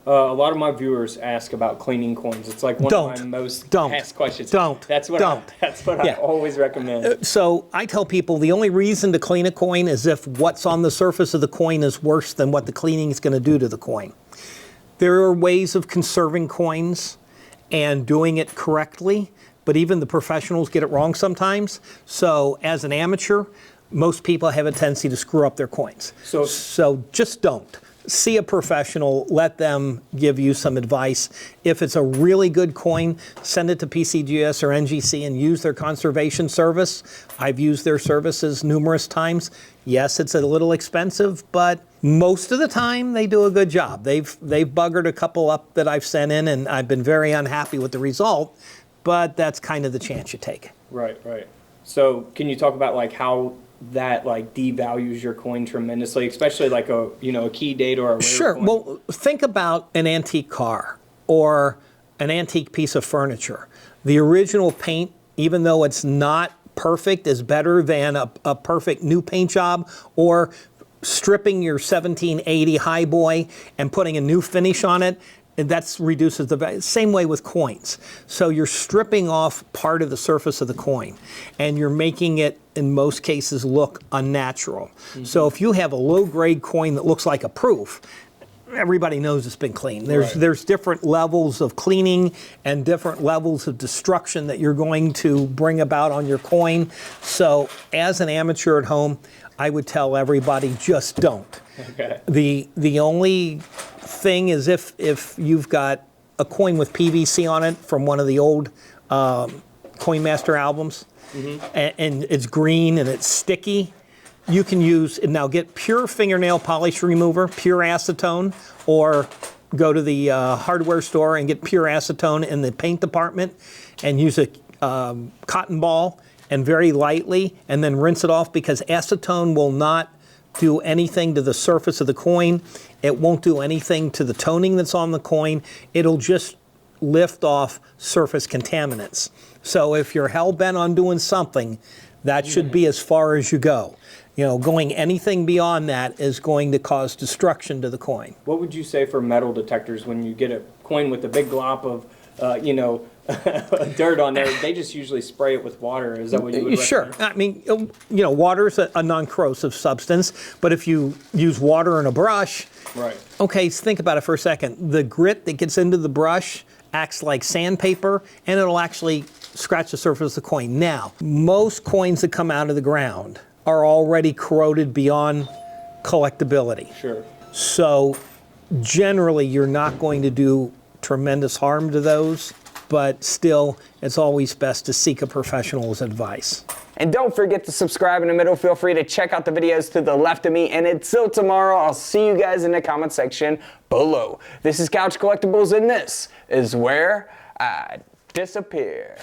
A lot of my viewers ask about cleaning coins. It's like one of my most asked questions. That's what I always recommend. So I tell people the only reason to clean a coin is if what's on the surface of the coin is worse than what the cleaning is going to do to the coin. There are ways of conserving coins and doing it correctly, but even the professionals get it wrong sometimes. So as an amateur, most people have a tendency to screw up their coins. So just don't. See a professional, let them give you some advice. If it's a really good coin, send it to PCGS or NGC and use their conservation service. I've used their services numerous times. Yes, it's a little expensive, but most of the time they do a good job. They've buggered a couple up that I've sent in, and I've been very unhappy with the result, but that's kind of the chance you take. Right. So can you talk about like how that like devalues your coin tremendously, especially like a key date or a rare Sure. coin? Well, think about an antique car or an antique piece of furniture. The original paint, even though it's not perfect, is better than a perfect new paint job, or stripping your 1780 highboy and putting a new finish on it. And that reduces the value. Same way with coins. So you're stripping off part of the surface of the coin, and you're making it, in most cases, look unnatural. Mm-hmm. So if you have a low-grade coin that looks like a proof, everybody knows it's been cleaned. There's different levels of cleaning and different levels of destruction that you're going to bring about on your coin. So as an amateur at home, I would tell everybody, just don't. Okay. The only thing is if you've got a coin with PVC on it from one of the old Coin Master albums, mm-hmm. and it's green and it's sticky, you can use, now get pure fingernail polish remover, pure acetone, or go to the hardware store and get pure acetone in the paint department and use a cotton ball and very lightly, and then rinse it off, because acetone will not do anything to the surface of the coin. It won't do anything to the toning that's on the coin. It'll just lift off surface contaminants. So if you're hell-bent on doing something, that should be as far as you go. Going anything beyond that is going to cause destruction to the coin. What would you say for metal detectors when you get a coin with a big glop of, dirt on there? They just usually spray it with water. Is that what you would recommend? Sure. I mean, water is a non-corrosive substance, but if you use water and a brush, right. Okay, so think about it for a second. The grit that gets into the brush acts like sandpaper, and it'll actually scratch the surface of the coin. Now, most coins that come out of the ground are already corroded beyond collectability. Sure. So generally, you're not going to do tremendous harm to those, but still, it's always best to seek a professional's advice. And don't forget to subscribe in the middle. Feel free to check out the videos to the left of me. And until tomorrow, I'll see you guys in the comment section below. This is Couch Collectibles, and this is where I disappear.